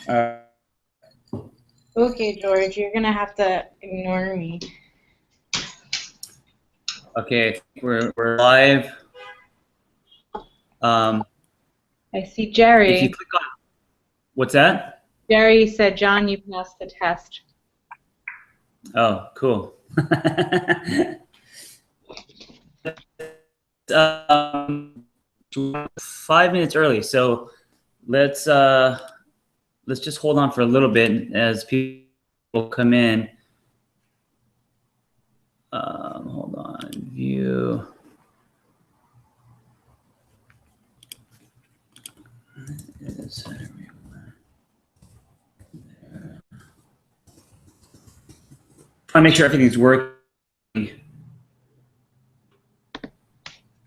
Uh, Okay, George, you're gonna have to ignore me. okay, we're live. Um, I see if you Jerry. click on what's that? Jerry said, John, you passed the test. Oh, cool. um, 5 minutes early, so let's uh, let's just hold on for a little bit as people come in. Hold on, view. I want to make sure everything's working.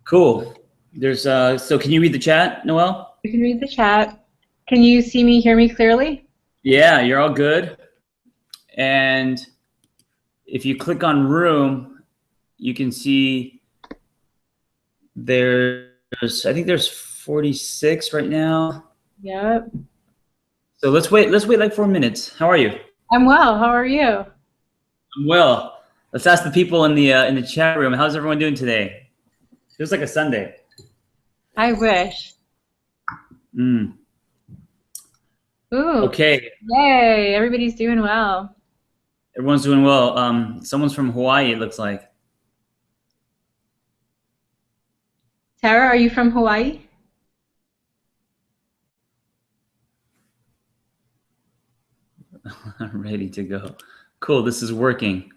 Cool. There's so can you read the chat, Noel? You can read the chat. Can you see me, hear me clearly? Yeah, you're all good. And if you click on room, you can see I think there's 46 right now. Yep. So let's wait like 4 minutes. How are you? I'm well. How are you? I'm well. Let's ask the people in the chat room. How's everyone doing today? Feels like a Sunday. I wish. Mm. Ooh, Okay, yay. Everybody's doing well. everyone's doing well. Someone's from Hawaii, it looks like. Tara, are you from Hawaii? Ready to go. Cool, this is working.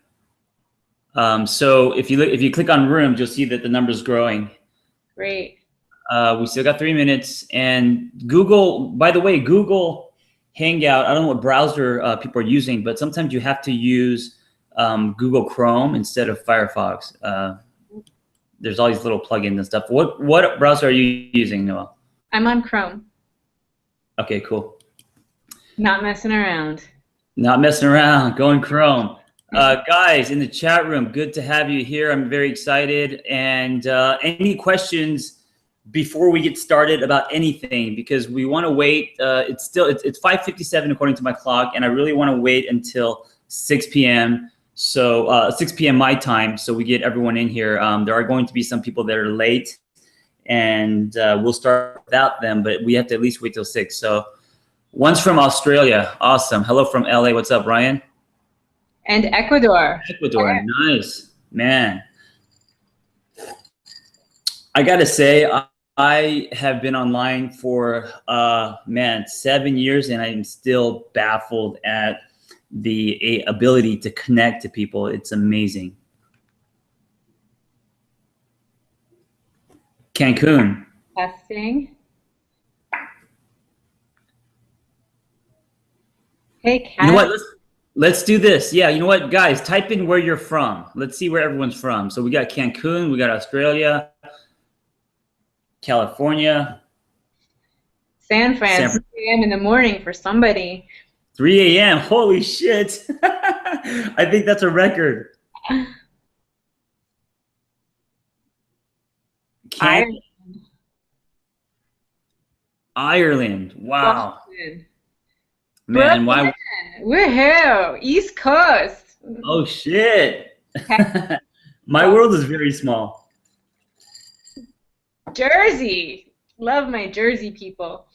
So if you click on rooms, you'll see that the number's growing. Great. We still got 3 minutes. And Google, by the way, Google Hangout, I don't know what browser people are using, but sometimes you have to use Google Chrome instead of Firefox. There's all these little plugins and stuff. What browser are you using, Noel? I'm on Chrome. Okay, cool. Not messing around. Not messing around, going Chrome. Guys in the chat room, good to have you here. I'm very excited. And any questions before we get started about anything, because we want to wait. It's 5:57 according to my clock, and I really want to wait until 6 p.m. So 6 p.m. my time, so we get everyone in here. There are going to be some people that are late, and we'll start without them, but we have to at least wait till 6. So one's from Australia. Awesome. Hello from LA. What's up, Ryan? And Ecuador. Ecuador. Nice, man. I gotta say, I have been online for 7 years, and I'm still baffled at the ability to connect to people. It's amazing. Cancun. Testing. Hey, You know Kat. what? Let's do this. Yeah, you know what, guys? Type in where you're from. Let's see where everyone's from. So we got Cancun, we got Australia, California, San San Fran, 6 Francisco. a.m. in the morning for somebody. 3 a.m. Holy shit! I think that's a record. Can Ireland. Ireland. Wow, Boston. man. Brooklyn. Why? Woohoo. East Coast. Oh shit! Heck, My world is very small. Jersey. Love my Jersey people.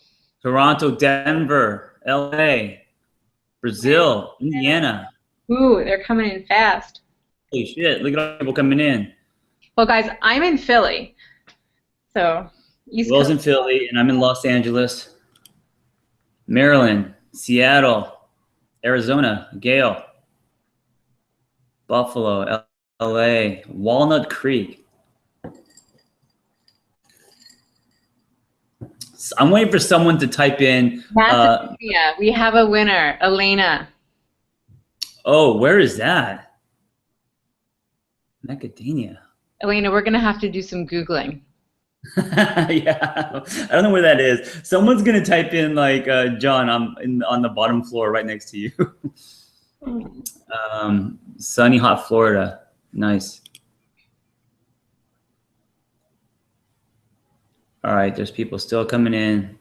Toronto, Denver, LA, Brazil, Indiana. Ooh, they're coming in fast. Holy shit! Look at all the people coming in. Well, guys, I'm in Philly. So, East Will's Coast. in Philly, and I'm in Los Angeles, Maryland, Seattle, Arizona, Gale, Buffalo, LA, Walnut Creek. I'm waiting for someone to type in. Macedonia. We have a winner, Elena. Oh, where is that? Macadamia. Elena, we're going to have to do some Googling. Yeah, I don't know where that is. Someone's gonna type in like John. On the bottom floor, right next to you. Sunny, hot Florida. Nice. All right, there's people still coming in.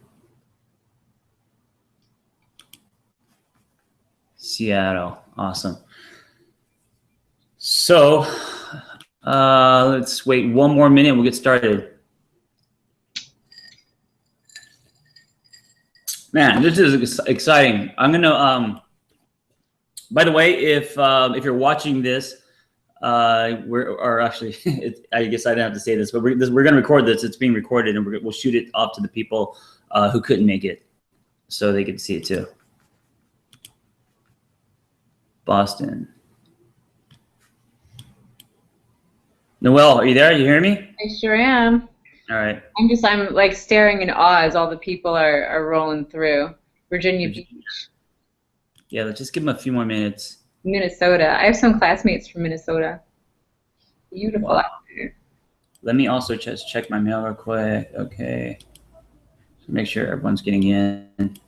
Seattle. Awesome. So let's wait one more minute. We'll get started. Man, this is exciting. I'm gonna. By the way, if you're watching this, actually, I guess I didn't have to say this, but we're gonna record this. It's being recorded, and we'll shoot it off to the people who couldn't make it, so they can see it too. Boston. Noelle, are you there? You hear me? I sure am. All right. I'm like staring in awe as all the people are rolling through. Virginia Beach, Yeah, let's just give them a few more minutes. Minnesota. I have some classmates from Minnesota. Beautiful Wow. out there. Let me also just check my mail real quick. Okay. So make sure everyone's getting in.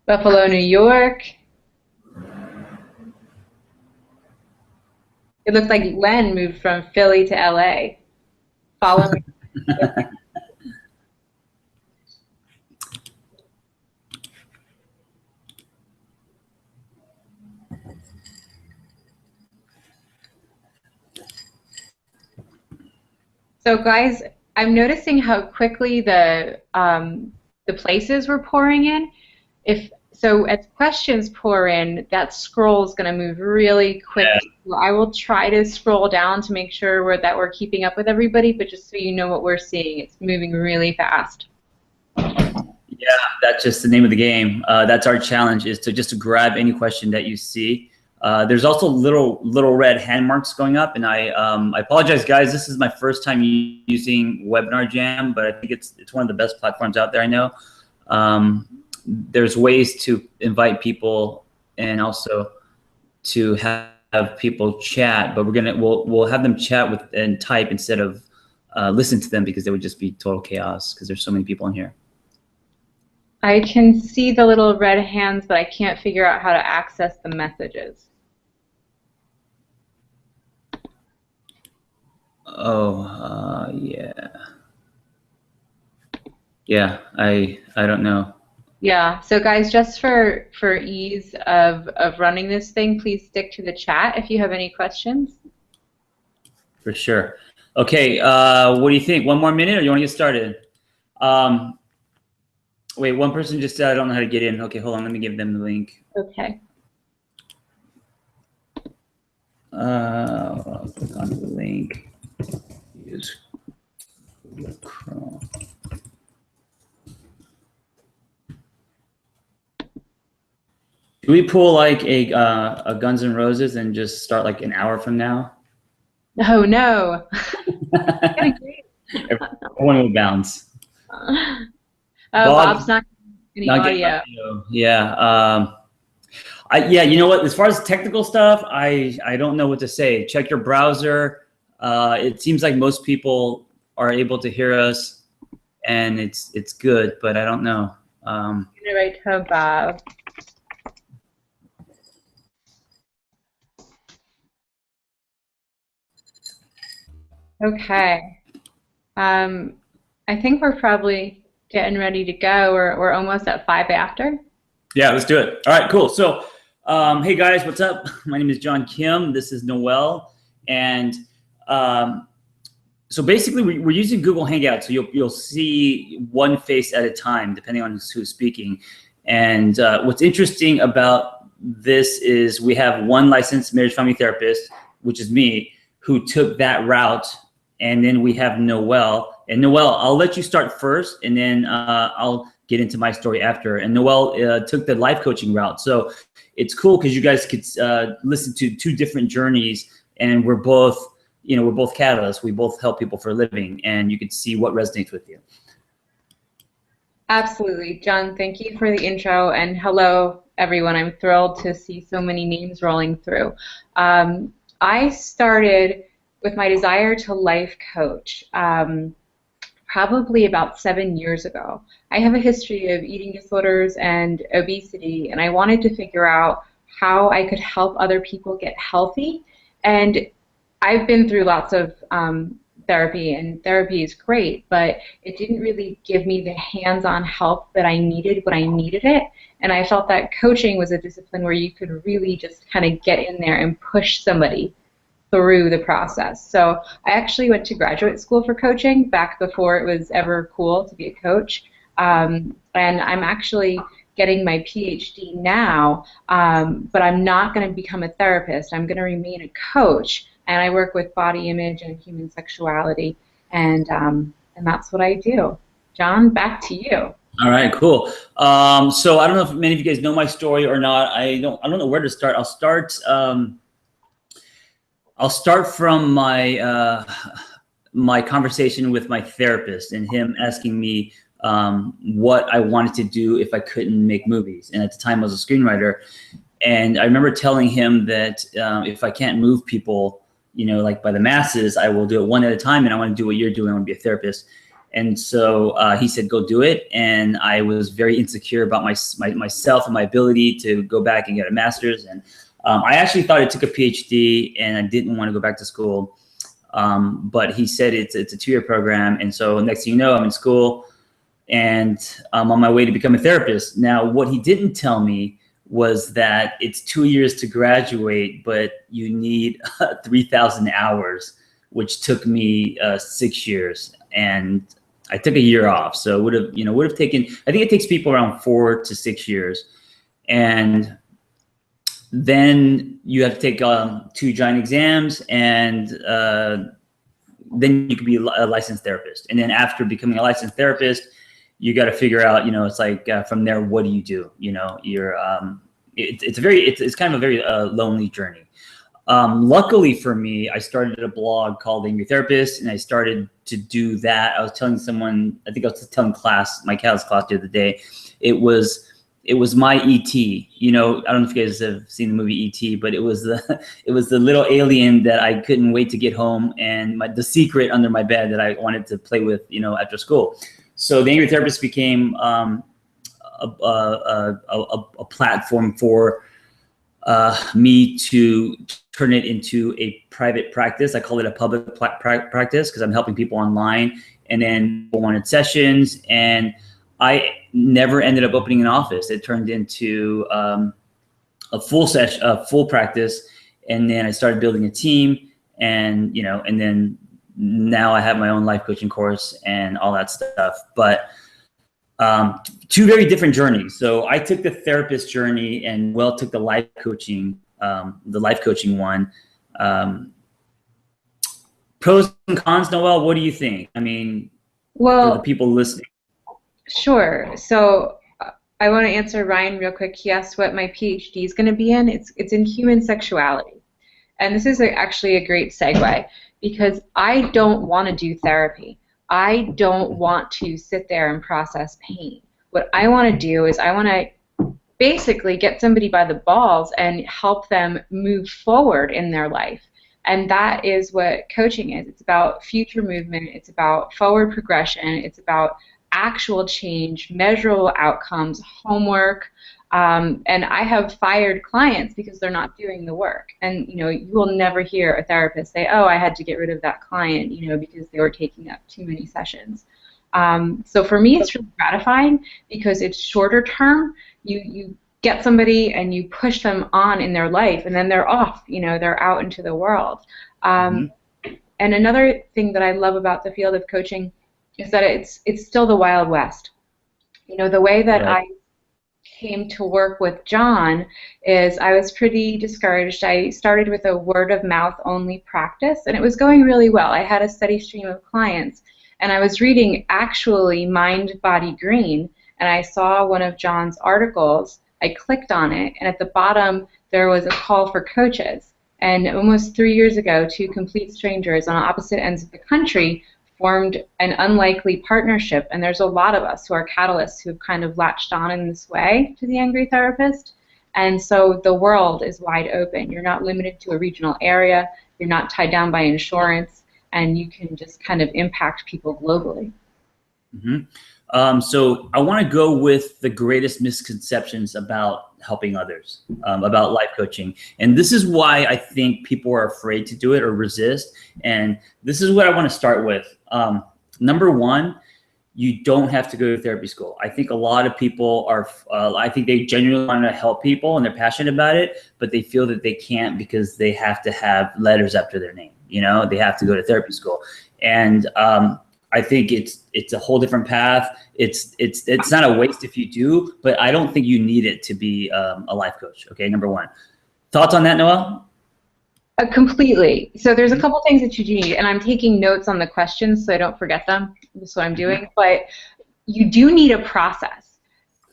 Buffalo, New York. It looks like Len moved from Philly to LA. Follow me. So guys, I'm noticing how quickly the places were pouring in. As questions pour in, that scroll is going to move really quickly. Yeah. So I will try to scroll down to make sure we're keeping up with everybody, but just so you know what we're seeing, it's moving really fast. Yeah, that's just the name of the game. That's our challenge, is to just grab any question that you see. There's also little red hand marks going up, and I apologize, guys. This is my first time using Webinar Jam, but I think it's one of the best platforms out there. I know. There's ways to invite people and also to have people chat, but we'll have them chat with and type instead of listen to them, because they would just be total chaos because there's so many people in here. I can see the little red hands, but I can't figure out how to access the messages. Oh, yeah. Yeah, I don't know. Yeah, so guys, just for ease of running this thing, please stick to the chat if you have any questions. For sure. Okay, what do you think? One more minute, or you want to get started? Wait, one person just said I don't know how to get in. Okay, hold on, let me give them the link. Okay. I'll click on the link. Use Chrome. Do we pull like a Guns N' Roses and just start like an hour from now? Oh no. Everyone will bounce. Bob's not getting any audio. Yeah. Yeah, you know what? As far as technical stuff, I don't know what to say. Check your browser. It seems like most people are able to hear us, and it's good, but I don't know. I'm gonna write to Bob. Okay. I think we're probably getting ready to go. We're almost at 5 after. Yeah, let's do it. All right, cool. So, hey guys, what's up? My name is John Kim. This is Noelle, and so basically we're using Google Hangouts. So you'll see one face at a time, depending on who's speaking. And what's interesting about this is we have one licensed marriage family therapist, which is me, who took that route. And then we have Noelle. And Noelle, I'll let you start first, and then I'll get into my story after. And Noelle took the life coaching route. So it's cool because you guys could listen to two different journeys, and we're both catalysts. We both help people for a living, and you could see what resonates with you. Absolutely. John, thank you for the intro, and hello, everyone. I'm thrilled to see so many names rolling through. I started with my desire to life coach probably about 7 years ago. I have a history of eating disorders and obesity, and I wanted to figure out how I could help other people get healthy. And I've been through lots of therapy, and therapy is great, but it didn't really give me the hands-on help that I needed when I needed it. And I felt that coaching was a discipline where you could really just kind of get in there and push somebody through the process. So I actually went to graduate school for coaching back before it was ever cool to be a coach. And I'm actually getting my PhD now, but I'm not going to become a therapist. I'm going to remain a coach, and I work with body image and human sexuality, and that's what I do. John, back to you. All right, cool. So I don't know if many of you guys know my story or not. I don't know where to start. I'll start from my my conversation with my therapist and him asking me what I wanted to do if I couldn't make movies. And at the time I was a screenwriter. And I remember telling him that if I can't move people, you know, like by the masses, I will do it one at a time. And I want to do what you're doing. I want to be a therapist. And so he said, go do it. And I was very insecure about myself and my ability to go back and get a master's. And I actually thought I took a PhD and I didn't want to go back to school. But he said it's a 2-year program. And so next thing you know, I'm in school and I'm on my way to become a therapist. Now, what he didn't tell me was that it's 2 years to graduate, but you need 3,000 hours, which took me 6 years. And I took a year off. So would have taken, I think it takes people around 4 to 6 years. And then you have to take 2 giant exams, and then you can be a licensed therapist. And then after becoming a licensed therapist, you got to figure out, you know, it's like from there, what do you do? You know, you're it's kind of a very lonely journey. Luckily for me, I started a blog called Angry Therapist, and I started to do that. I was telling someone, I think I was telling my catalyst class the other day, it was my E.T. You know, I don't know if you guys have seen the movie E.T., but it was the little alien that I couldn't wait to get home, and the secret under my bed that I wanted to play with, you know, after school. So the Angry Therapist became a platform for me to turn it into a private practice. I call it a public practice because I'm helping people online, and then people wanted sessions, and I never ended up opening an office. It turned into a full practice, and then I started building a team, and you know, and then now I have my own life coaching course and all that stuff. But 2 very different journeys. So I took the therapist journey, and Will took the life coaching one. Pros and cons, Noelle, what do you think? I mean, well, for the people listening. Sure. So I want to answer Ryan real quick. He asked what my PhD is going to be in. It's in human sexuality. And this is actually a great segue, because I don't want to do therapy. I don't want to sit there and process pain. What I want to do is I want to basically get somebody by the balls and help them move forward in their life. And that is what coaching is. It's about future movement. It's about forward progression. It's about actual change, measurable outcomes, homework. And I have fired clients because they're not doing the work. And you know, you will never hear a therapist say, "Oh, I had to get rid of that client, you know, because they were taking up too many sessions." So for me, it's really gratifying because it's shorter term. You get somebody and you push them on in their life, and then they're off. You know, they're out into the world. And another thing that I love about the field of coaching is that it's still the Wild West. You know, the way that Right. I came to work with John is I was pretty discouraged. I started with a word-of-mouth only practice, and it was going really well. I had a steady stream of clients, and I was reading actually Mind, Body, Green, and I saw one of John's articles. I clicked on it, and at the bottom there was a call for coaches. And almost 3 years ago, 2 complete strangers on opposite ends of the country formed an unlikely partnership, and there's a lot of us who are catalysts who have kind of latched on in this way to the Angry Therapist. And so the world is wide open. You're not limited to a regional area. You're not tied down by insurance, and you can just kind of impact people globally. So I want to go with the greatest misconceptions about helping others, about life coaching. And this is why I think people are afraid to do it or resist. And this is what I want to start with. Number one, you don't have to go to therapy school. I think a lot of people are, I think they genuinely want to help people and they're passionate about it, but they feel that they can't because they have to have letters after their name. You know, they have to go to therapy school. And I think it's a whole different path. It's not a waste if you do, but I don't think you need it to be a life coach. Okay, number one. Thoughts on that, Noelle? Completely. So there's a couple things that you do need, and I'm taking notes on the questions so I don't forget them. That's what I'm doing. But you do need a process.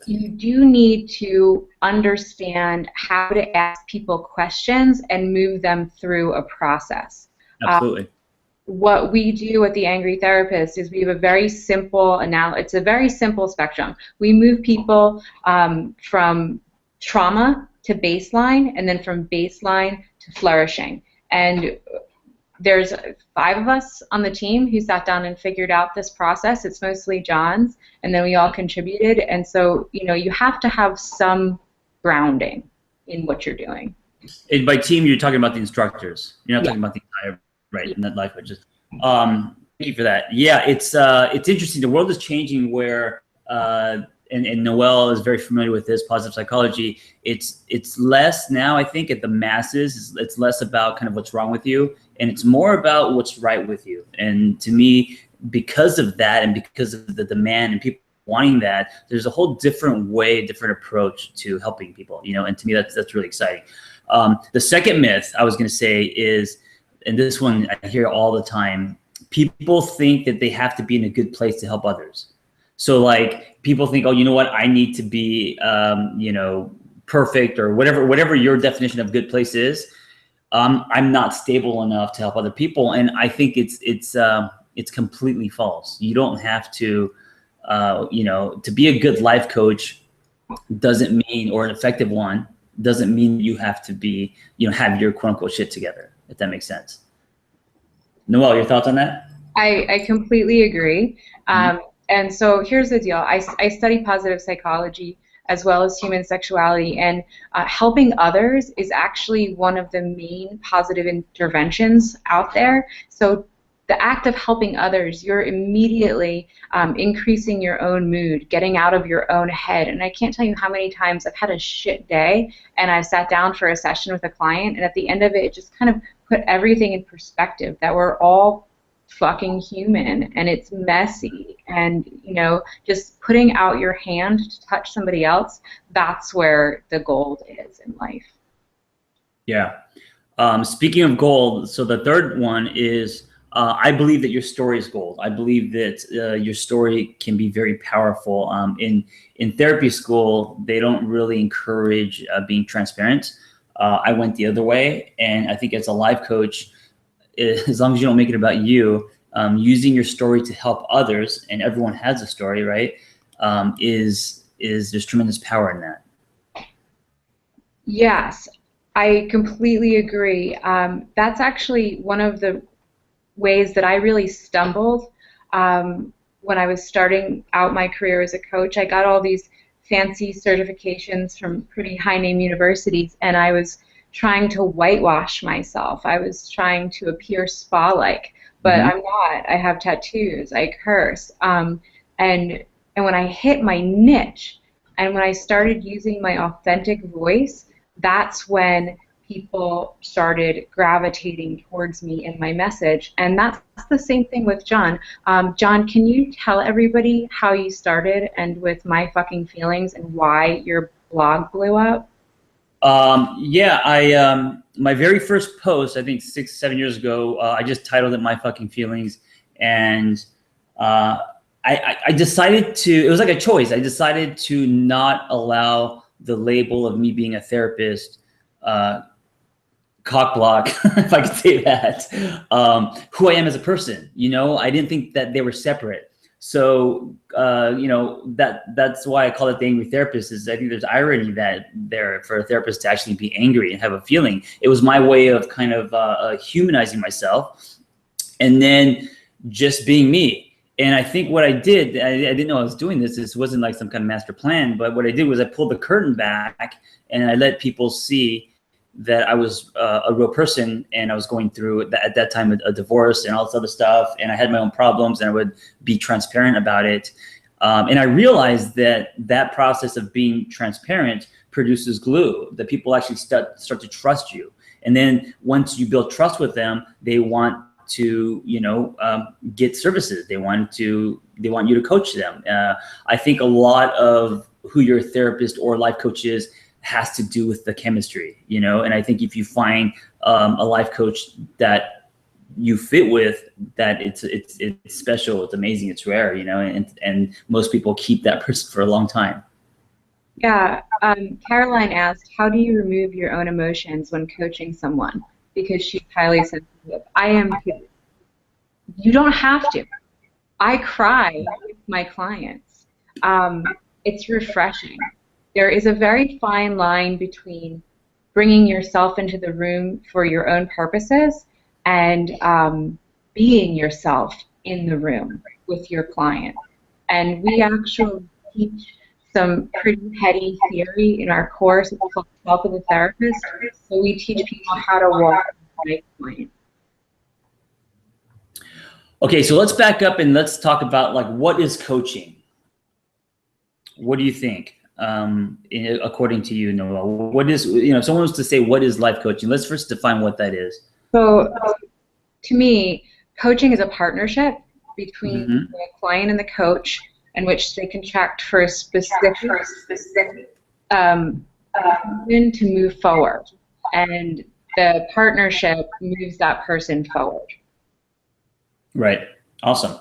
You do need to understand how to ask people questions and move them through a process. Absolutely. What we do at the Angry Therapist is we have a very simple it's a very simple spectrum. We move people from trauma to baseline, and then from baseline to flourishing. And there's 5 of us on the team who sat down and figured out this process. It's mostly John's, and then we all contributed. And so, you know, you have to have some grounding in what you're doing. And by team, you're talking about the instructors. You're not talking about the entire, right, Yeah. and that life coaches. Thank you for that. Yeah, it's interesting. The world is changing where, and Noelle is very familiar with this, positive psychology. It's less now, I think, at the masses. It's less about kind of what's wrong with you, and it's more about what's right with you. And to me, because of that, and because of the demand and people wanting that, there's a whole different way, different approach to helping people. You know, and to me, that's really exciting. The second myth I was going to say is, and this one I hear all the time, people think that they have to be in a good place to help others. So like people think, oh, you know what, I need to be, you know, perfect or whatever your definition of good place is. I'm not stable enough to help other people. And I think it's completely false. You don't have to, you know, to be a good life coach doesn't mean, or an effective one, doesn't mean you have to be, you know, have your quote unquote shit together, if that makes sense. Noelle, your thoughts on that? I completely agree. And so here's the deal. I study positive psychology as well as human sexuality, and helping others is actually one of the main positive interventions out there. So the act of helping others, you're immediately increasing your own mood, getting out of your own head. And I can't tell you how many times I've had a shit day and I sat down for a session with a client, and at the end of it, it just kind of put everything in perspective, that we're all fucking human and it's messy, and you know, just putting out your hand to touch somebody else, that's where the gold is in life. Yeah. Speaking of gold, so the third one is, I believe that your story is gold. I believe that your story can be very powerful. In therapy school, they don't really encourage being transparent. I went the other way, and I think as a life coach, as long as you don't make it about you, using your story to help others, and everyone has a story, right? There's tremendous power in that. Yes, I completely agree. That's actually one of the ways that I really stumbled when I was starting out my career as a coach. I got all these fancy certifications from pretty high-name universities, and I was trying to whitewash myself. I was trying to appear spa-like, but I'm not. I have tattoos. I curse. And when I hit my niche, and when I started using my authentic voice, that's when people started gravitating towards me and my message. And that's the same thing with John. John, can you tell everybody how you started and with My Fucking Feelings and why your blog blew up? Yeah, my very first post, I think 6-7 years ago, I just titled it My Fucking Feelings, and I decided to, it was like a choice. I decided to not allow the label of me being a therapist cock block, if I could say that, who I am as a person. You know, I didn't think that they were separate. So, you know, that's why I call it the Angry Therapist, is I think there's irony that there for a therapist to actually be angry and have a feeling. It was my way of kind of humanizing myself and then just being me. And I think what I did, I didn't know I was doing this. This wasn't like some kind of master plan, but what I did was I pulled the curtain back and I let people see that I was a real person, and I was going through at that time a divorce and all this other stuff, and I had my own problems, and I would be transparent about it. And I realized that process of being transparent produces glue, that people actually start to trust you. And then once you build trust with them, they want to, get services. They want you to coach them. I think a lot of who your therapist or life coach is has to do with the chemistry, and I think if you find a life coach that you fit with, that it's special, it's amazing, it's rare, and most people keep that person for a long time. Yeah, Caroline asked, how do you remove your own emotions when coaching someone? Because she's highly sensitive. I am too. You don't have to. I cry with my clients. It's refreshing. There is a very fine line between bringing yourself into the room for your own purposes and being yourself in the room with your client. And we actually teach some pretty heady theory in our course. It's called Self as a Therapist. So we teach people how to walk with a client. Okay, so let's back up and let's talk about like what is coaching. What do you think? According to you, Noelle, what is, if someone was to say what is life coaching, let's first define what that is. So to me, coaching is a partnership between the client and the coach in which they contract for a specific to move forward, and the partnership moves that person forward. Right. Awesome.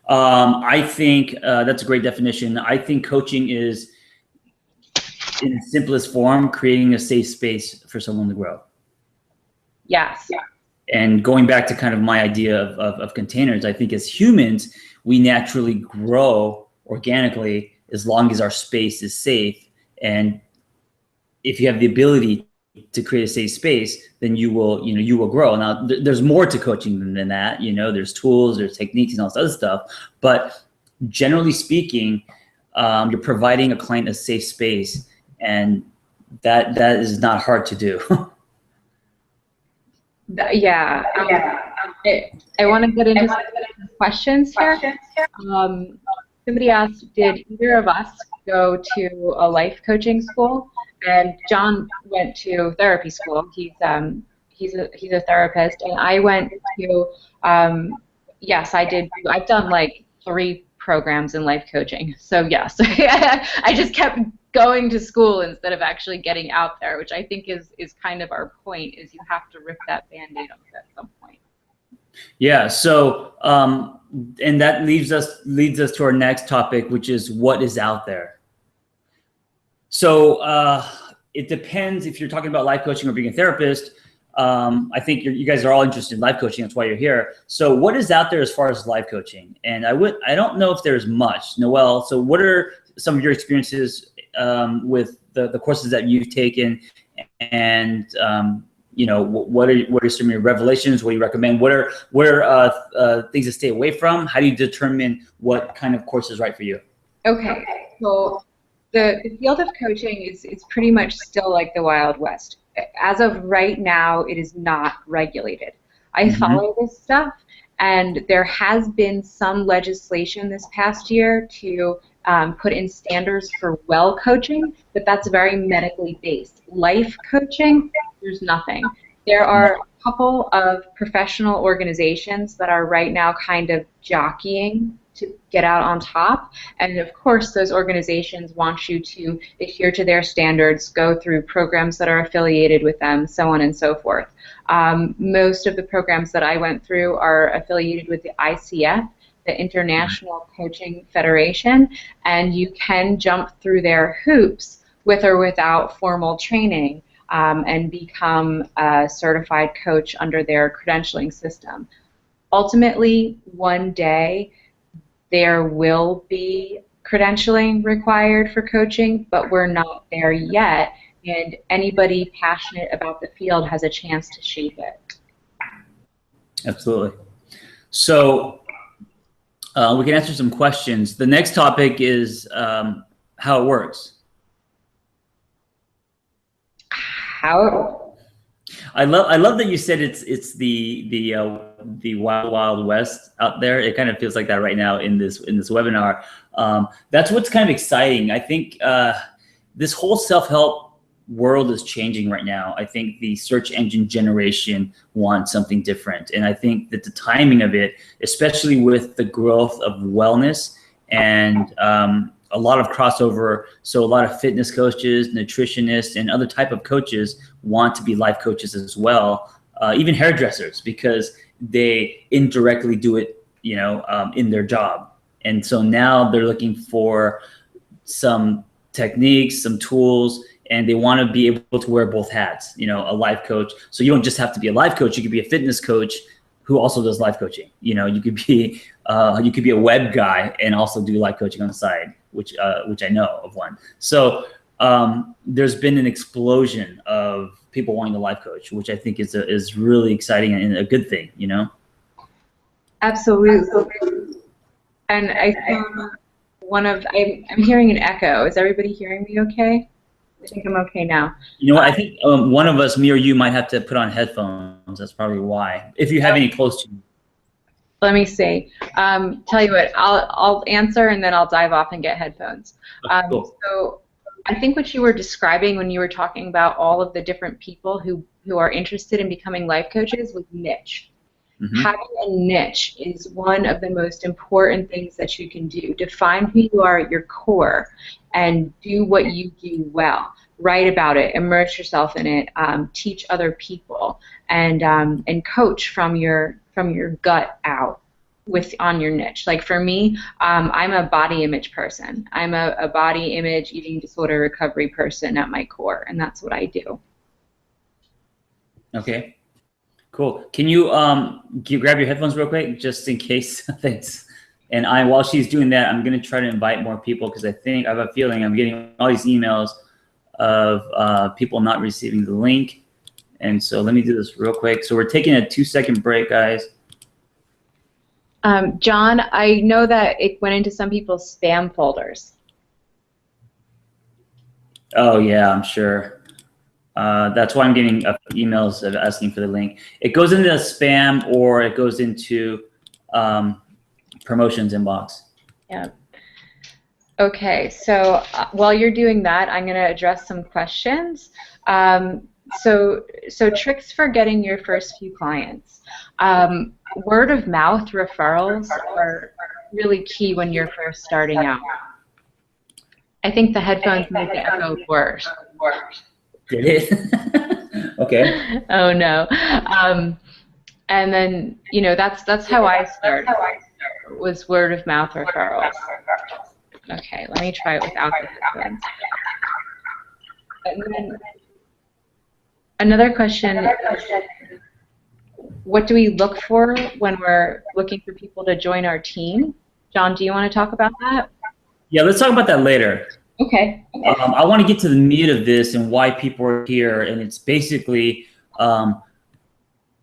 I think that's a great definition. I think coaching is, in its simplest form, creating a safe space for someone to grow. Yes. And going back to kind of my idea of containers, I think as humans, we naturally grow organically as long as our space is safe. And if you have the ability to create a safe space, then you will grow. Now, there's more to coaching than that. There's tools, there's techniques, and all this other stuff. But generally speaking, you're providing a client a safe space, and that is not hard to do. Yeah. I want to get into some questions here. Somebody asked, did either of us go to a life coaching school? And John went to therapy school. He's a therapist, and I went to yes, I did. I've done like 3 programs in life coaching. So yes, I just kept going to school instead of actually getting out there, which I think is kind of our point, is you have to rip that Band-Aid off at some point. Yeah. So and that leads us to our next topic, which is what is out there. So it depends if you're talking about life coaching or being a therapist. I think you guys are all interested in life coaching. That's why you're here. So what is out there as far as life coaching? And I don't know if there's much. Noelle, so what are some of your experiences with the courses that you've taken, and what are some of your revelations? What do you recommend? What are things to stay away from? How do you determine what kind of course is right for you? Okay, so the field of coaching is pretty much still like the Wild West. As of right now, it is not regulated. I follow this stuff, and there has been some legislation this past year to put in standards for well coaching, but that's very medically based. Life coaching, there's nothing. There are a couple of professional organizations that are right now kind of jockeying to get out on top, and of course those organizations want you to adhere to their standards, go through programs that are affiliated with them, so on and so forth. Most of the programs that I went through are affiliated with the ICF, the International Coaching Federation, and you can jump through their hoops with or without formal training and become a certified coach under their credentialing system. Ultimately, one day, there will be credentialing required for coaching, but we're not there yet, and anybody passionate about the field has a chance to shape it. Absolutely. So We can answer some questions. The next topic is how it works. How? I love that you said it's the wild wild west out there. It kind of feels like that right now in this webinar. That's what's kind of exciting. I think this whole self-help world is changing right now. I think the search engine generation wants something different, and I think that the timing of it, especially with the growth of wellness and a lot of crossover. So a lot of fitness coaches, nutritionists, and other type of coaches want to be life coaches as well. Even hairdressers, because they indirectly do it, in their job. And so now they're looking for some techniques, some tools, and they want to be able to wear both hats, a life coach. So you don't just have to be a life coach. You could be a fitness coach who also does life coaching. You could be a web guy and also do life coaching on the side, which I know of one. So there's been an explosion of people wanting a life coach, which I think is really exciting and a good thing, Absolutely. And I think I'm hearing an echo. Is everybody hearing me okay? I think I'm okay now. You know what? I think one of us, me or you, might have to put on headphones. That's probably why. If you have any close to you. Let me see. Tell you what, I'll answer and then I'll dive off and get headphones. Cool. So I think what you were describing when you were talking about all of the different people who are interested in becoming life coaches was niche. Mm-hmm. Having a niche is one of the most important things that you can do. Define who you are at your core and do what you do well. Write about it, immerse yourself in it, teach other people, and coach from your gut out on your niche. Like for me, I'm a body image person. I'm a body image eating disorder recovery person at my core, and that's what I do. Okay. Cool. Can you grab your headphones real quick, just in case? Thanks. And while she's doing that, I'm going to try to invite more people because I have a feeling I'm getting all these emails of people not receiving the link. And so let me do this real quick. So we're taking a 2-second break, guys. John, I know that it went into some people's spam folders. Oh, yeah, I'm sure. That's why I'm getting emails asking for the link. It goes into spam or it goes into promotions inbox. Yeah. Okay, so while you're doing that, I'm going to address some questions. So tricks for getting your first few clients. Word of mouth referrals are really key when you're first starting out. I think the headphones make the echo worse. Did it? Okay. Oh no. And then that's how I started. Was word of mouth referrals. Okay, let me try it without the headphones. And then another question. What do we look for when we're looking for people to join our team? John, do you want to talk about that? Yeah, let's talk about that later. Okay. I want to get to the meat of this and why people are here, and it's basically a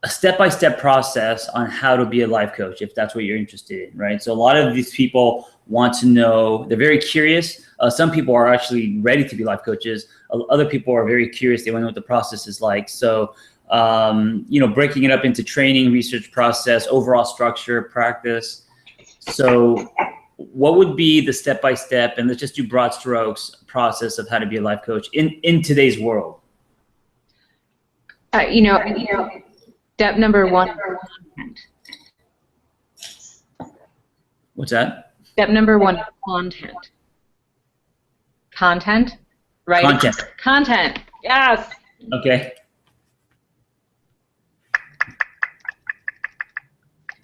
step-by-step process on how to be a life coach, if that's what you're interested in, right? So a lot of these people want to know, they're very curious. Some people are actually ready to be life coaches. Other people are very curious. They want to know what the process is like. So, breaking it up into training, research process, overall structure, practice. So what would be the step-by-step, and let's just do broad strokes, process of how to be a life coach in today's world? Step number one, content. What's that? Step number one, content. Content, right? Content, yes. Okay.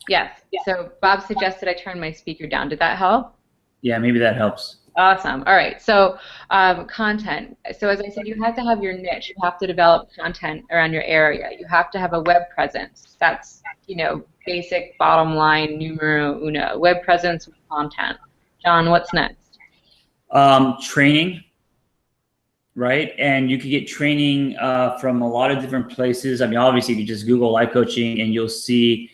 Yes. So Bob suggested I turn my speaker down. Did that help? Yeah, maybe that helps. Awesome. All right. So content. So as I said, you have to have your niche. You have to develop content around your area. You have to have a web presence. That's, basic bottom line, numero uno. Web presence with content. John, what's next? Training, right? And you can get training from a lot of different places. I mean, obviously, you just Google life coaching and you'll see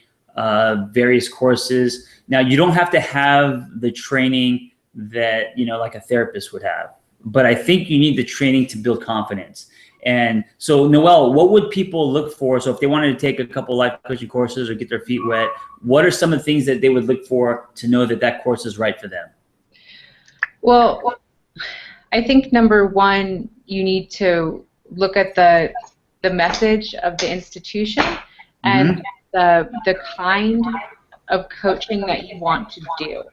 various courses. Now, you don't have to have the training that, like a therapist would have, but I think you need the training to build confidence. And so, Noelle, what would people look for? So if they wanted to take a couple life coaching courses or get their feet wet, what are some of the things that they would look for to know that that course is right for them? Well, I think number one, you need to look at the message of the institution and the kind of coaching that you want to do,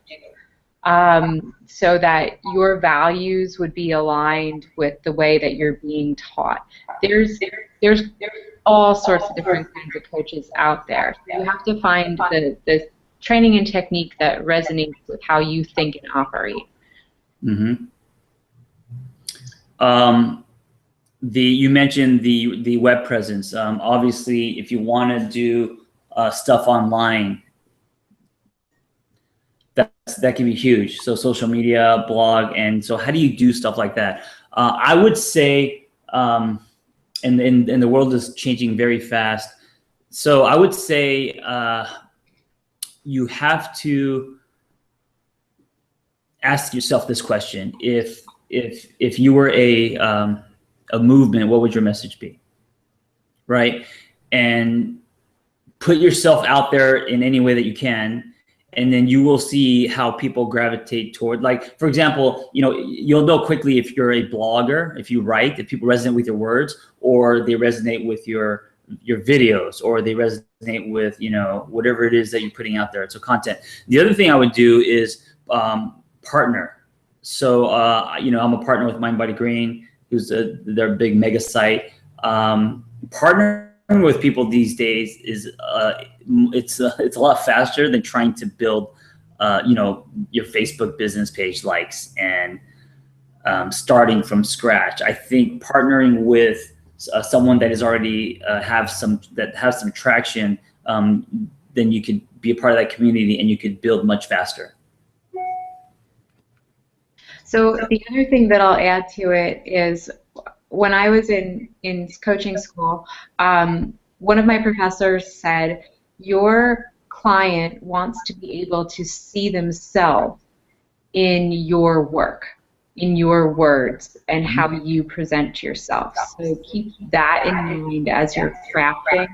so that your values would be aligned with the way that you're being taught. There's all sorts of different kinds of coaches out there. So you have to find the training and technique that resonates with how you think and operate. You mentioned the web presence. Obviously, if you want to do stuff online, that can be huge. So social media, blog, and so how do you do stuff like that? I would say, and the world is changing very fast. So I would say you have to ask yourself this question: if you were a movement, what would your message be? Right? And put yourself out there in any way that you can, and then you will see how people gravitate toward. Like, for example, you'll know quickly if you're a blogger, if you write, if people resonate with your words, or they resonate with your videos, or they resonate with, whatever it is that you're putting out there. So content. The other thing I would do is partner. So, I'm a partner with Mind Body Green, who's their big mega site. Partnering with people these days is it's a lot faster than trying to build your Facebook business page likes and starting from scratch. I think partnering with someone that is already has some traction, then you could be a part of that community and you could build much faster. So the other thing that I'll add to it is, when I was in coaching school, one of my professors said, your client wants to be able to see themselves in your work, in your words, and how you present yourself. So keep that in mind as you're crafting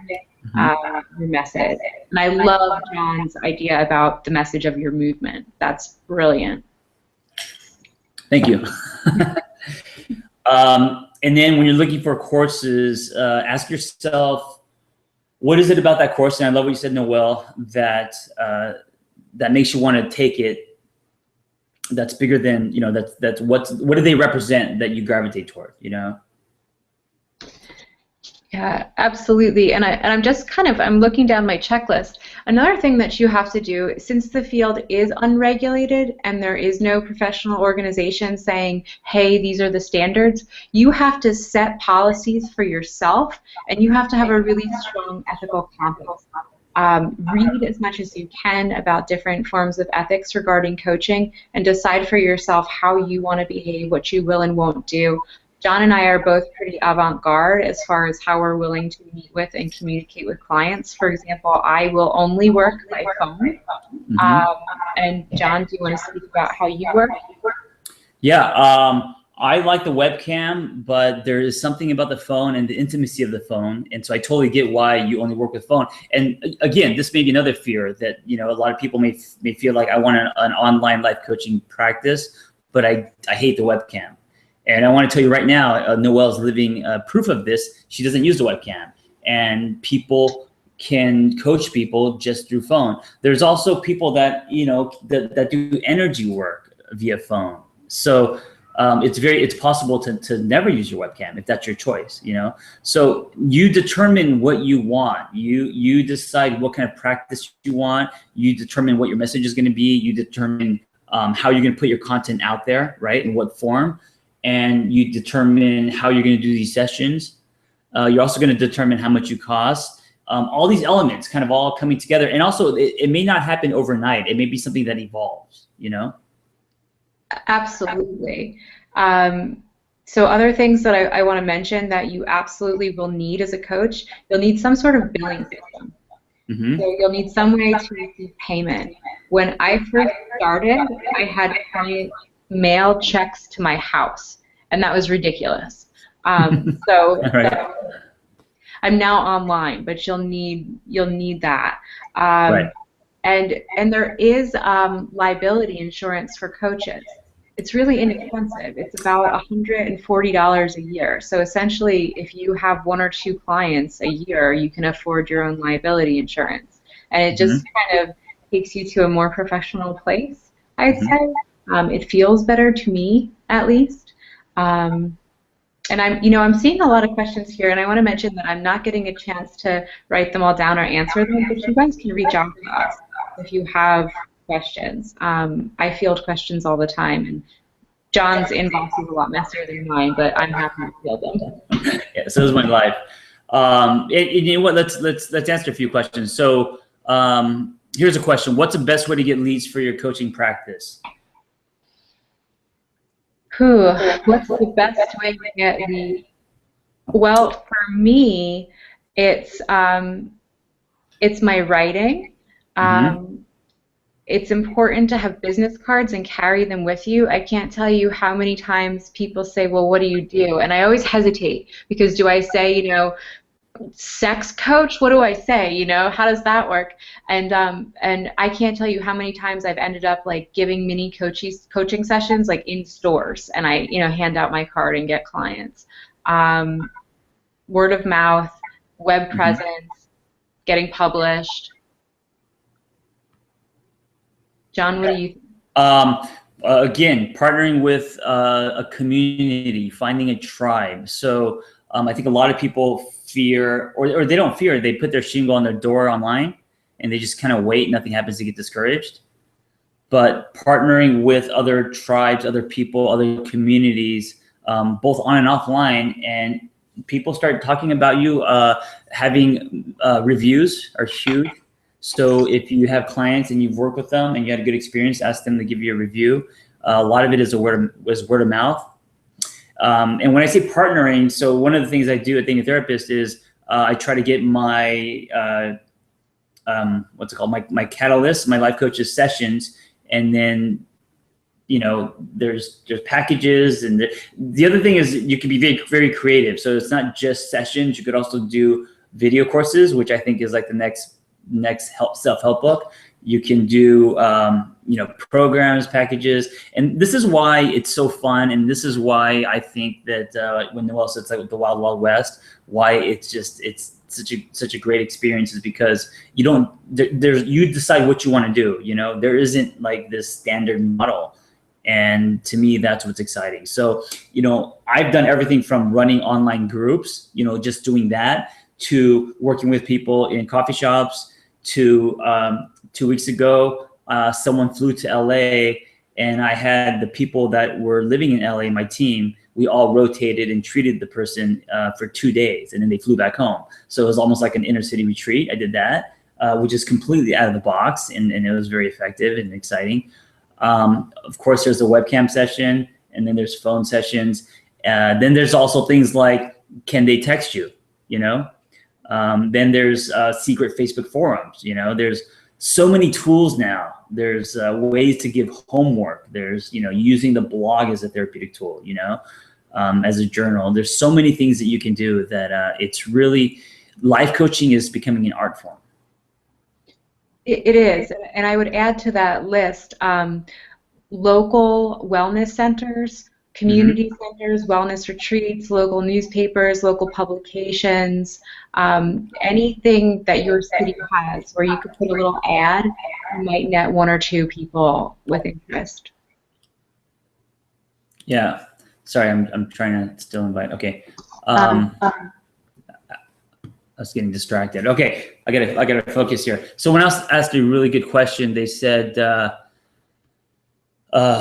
your message. And I love John's idea about the message of your movement. That's brilliant. Thank you. And then when you're looking for courses, ask yourself, what is it about that course? And I love what you said, Noelle, that makes you want to take it. That's bigger than, that's what do they represent that you gravitate toward, Yeah, absolutely. And I'm just I'm looking down my checklist. Another thing that you have to do, since the field is unregulated and there is no professional organization saying, hey, these are the standards, you have to set policies for yourself, and you have to have a really strong ethical compass. Read as much as you can about different forms of ethics regarding coaching, and decide for yourself how you want to behave, what you will and won't do. John and I are both pretty avant-garde as far as how we're willing to meet with and communicate with clients. For example, I will only work by phone. And John, do you want to speak about how you work? Yeah, I like the webcam, but there is something about the phone and the intimacy of the phone. And so I totally get why you only work with phone. And again, this may be another fear that, a lot of people may feel like, I want an online life coaching practice, but I hate the webcam. And I want to tell you right now, Noelle's living proof of this. She doesn't use the webcam, and people can coach people just through phone. There's also people that that do energy work via phone. So it's possible to never use your webcam if that's your choice. So you determine what you want. You decide what kind of practice you want. You determine what your message is going to be. You determine how you're going to put your content out there, right? In what form. And you determine how you're going to do these sessions. You're also going to determine how much you cost. All these elements kind of all coming together. And also, it may not happen overnight. It may be something that evolves, Absolutely. So other things that I want to mention that you absolutely will need as a coach, you'll need some sort of billing system. Mm-hmm. So you'll need some way to receive payment. When I first started, I had clients mail checks to my house, and that was ridiculous. So Right. I'm now online, but you'll need that. Right. And there is liability insurance for coaches. It's really inexpensive. It's about $140 a year. So essentially, if you have 1 or 2 clients a year, you can afford your own liability insurance. And it just kind of takes you to a more professional place, I'd say. It feels better to me, at least. And I'm seeing a lot of questions here, and I want to mention that I'm not getting a chance to write them all down or answer them, but you guys can reach out to us if you have questions. I field questions all the time, and John's inbox is a lot messier than mine, but I'm happy to field them. Yeah, so is my life. You know what? Let's answer a few questions. So here's a question: what's the best way to get leads for your coaching practice? What's the best way to get leads? Well, for me, it's my writing. It's important to have business cards and carry them with you. I can't tell you how many times people say, well, what do you do? And I always hesitate, because do I say, sex coach? What do I say? How does that work? And I can't tell you how many times I've ended up like giving mini coaching sessions like in stores, and I hand out my card and get clients. Word of mouth, web presence, getting published. John, what do you think? Again, partnering with a community, finding a tribe. So I think a lot of people fear, or they don't fear, they put their shingle on their door online and they just kind of wait, nothing happens, to get discouraged. But partnering with other tribes, other people, other communities, both on and offline, and people start talking about you, having reviews are huge. So if you have clients and you've worked with them and you had a good experience, ask them to give you a review. A lot of it is word of mouth. And when I say partnering, so one of the things I do at Being a Therapist is I try to get my, my catalyst, my life coaches sessions. And then, there's packages. And the other thing is you can be very, very creative. So it's not just sessions. You could also do video courses, which I think is like the next self-help book. You can do programs, packages, and this is why it's so fun, and this is why I think that when Noelle says like the Wild Wild West, why it's such a great experience, is because you decide what you want to do. There isn't like this standard model, and to me that's what's exciting. So I've done everything from running online groups, just doing that, to working with people in coffee shops, to 2 weeks ago, someone flew to LA, and I had the people that were living in LA, my team, we all rotated and treated the person for 2 days, and then they flew back home. So it was almost like an inner city retreat. I did that, which is completely out of the box, and it was very effective and exciting. Of course, there's a webcam session, and then there's phone sessions. Then there's also things like, can they text you, Then there's secret Facebook forums. There's so many tools now. There's ways to give homework. There's using the blog as a therapeutic tool. As a journal. There's so many things that you can do that it's really, life coaching is becoming an art form. It is, and I would add to that list local wellness centers, community centers, wellness retreats, local newspapers, local publications, anything that your city has where you could put a little ad, you might net 1 or 2 people with interest. Yeah, sorry, I'm trying to still invite. Okay, I was getting distracted. Okay, I gotta focus here. So when I asked a really good question, they said.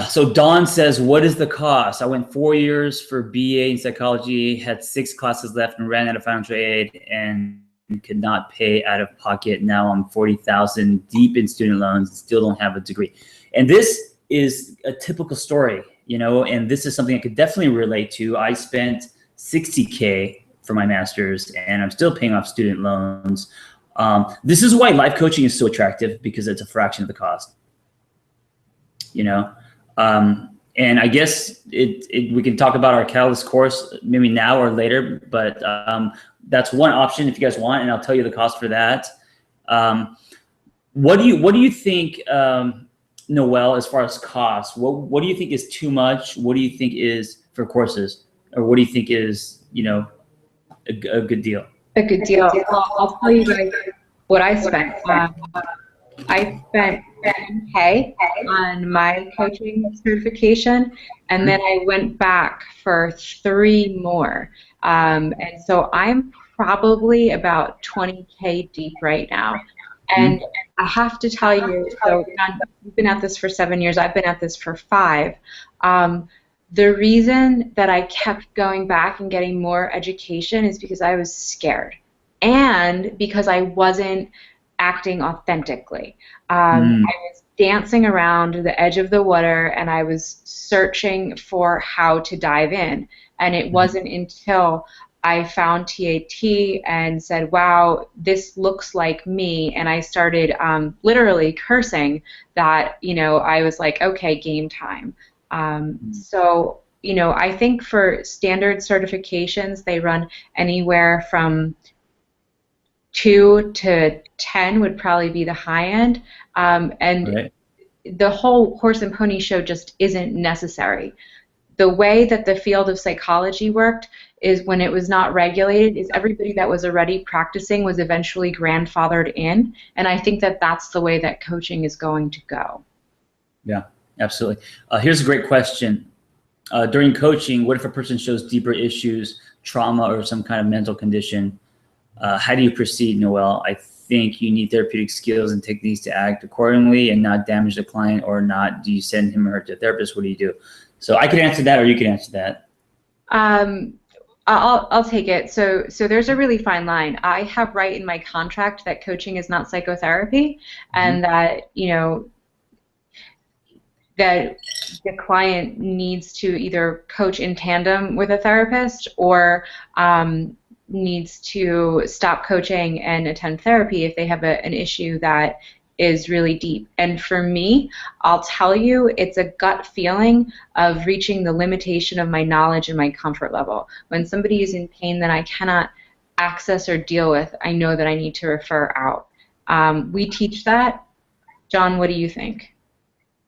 So Dawn says, what is the cost? I went 4 years for BA in psychology, had 6 classes left, and ran out of financial aid and could not pay out of pocket. Now I'm 40,000 deep in student loans and still don't have a degree. And this is a typical story, and this is something I could definitely relate to. I spent $60K for my master's, and I'm still paying off student loans. This is why life coaching is so attractive, because it's a fraction of the cost. You know, and I guess we can talk about our Catalyst course maybe now or later, but that's one option if you guys want, and I'll tell you the cost for that. What do you think, Noel, as far as cost? What do you think is too much? What do you think is for courses, or what do you think is, you know, a good deal? A good deal. Well, I'll tell you guys what I spent. I spent $10K on my coaching certification, and then I went back for 3 more. And so I'm probably about 20K deep right now. And I have to tell you, so John, you've been at this for 7 years, I've been at this for 5. The reason that I kept going back and getting more education is because I was scared, and because I wasn't acting authentically. I was dancing around the edge of the water, and I was searching for how to dive in. And it wasn't until I found TAT and said, wow, this looks like me, and I started literally cursing that, you know, I was like, okay, game time. So, you know, I think for standard certifications, they run anywhere from 2 to 10 would probably be the high end, and Right. the whole horse and pony show just isn't necessary. The way that the field of psychology worked is, when it was not regulated, is everybody that was already practicing was eventually grandfathered in, and I think that that's the way that coaching is going to go. Yeah, absolutely. Here's a great question. During coaching, what if a person shows deeper issues, trauma, or some kind of mental condition? How do you proceed, Noel? I think you need therapeutic skills and techniques to act accordingly and not damage the client, or not. Do you send him or her to a therapist? What do you do? So I could answer that, or you can answer that. I'll take it. So there's a really fine line. I have right in my contract that coaching is not psychotherapy, and that, you know, that the client needs to either coach in tandem with a therapist, or needs to stop coaching and attend therapy if they have an issue that is really deep. And for me, I'll tell you, it's a gut feeling of reaching the limitation of my knowledge and my comfort level. When somebody is in pain that I cannot access or deal with, I know that I need to refer out. We teach that. John, what do you think?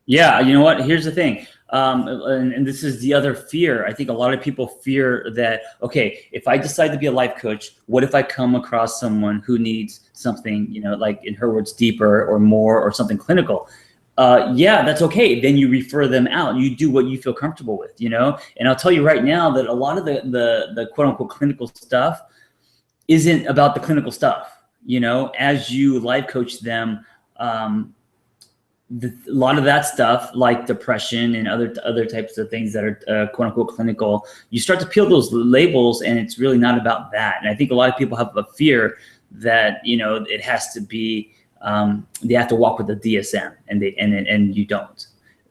Yeah, you know what? Here's the thing. And this is the other fear. I think a lot of people fear that, okay, if I decide to be a life coach, what if I come across someone who needs something, you know, like in her words, deeper or more, or something clinical? Yeah, that's okay. Then you refer them out. You do what you feel comfortable with, you know? And I'll tell you right now that a lot of the quote unquote clinical stuff isn't about the clinical stuff. You know, as you life coach them, a lot of that stuff, like depression and other types of things that are quote unquote clinical, you start to peel those labels, and it's really not about that. And I think a lot of people have a fear that, you know, it has to be, they have to walk with the DSM, and you don't.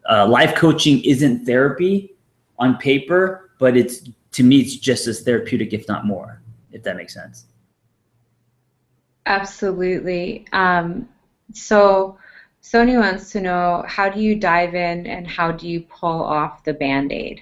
Life coaching isn't therapy on paper, but to me it's just as therapeutic, if not more, if that makes sense. Absolutely. So Sony wants to know, how do you dive in and how do you pull off the Band-Aid?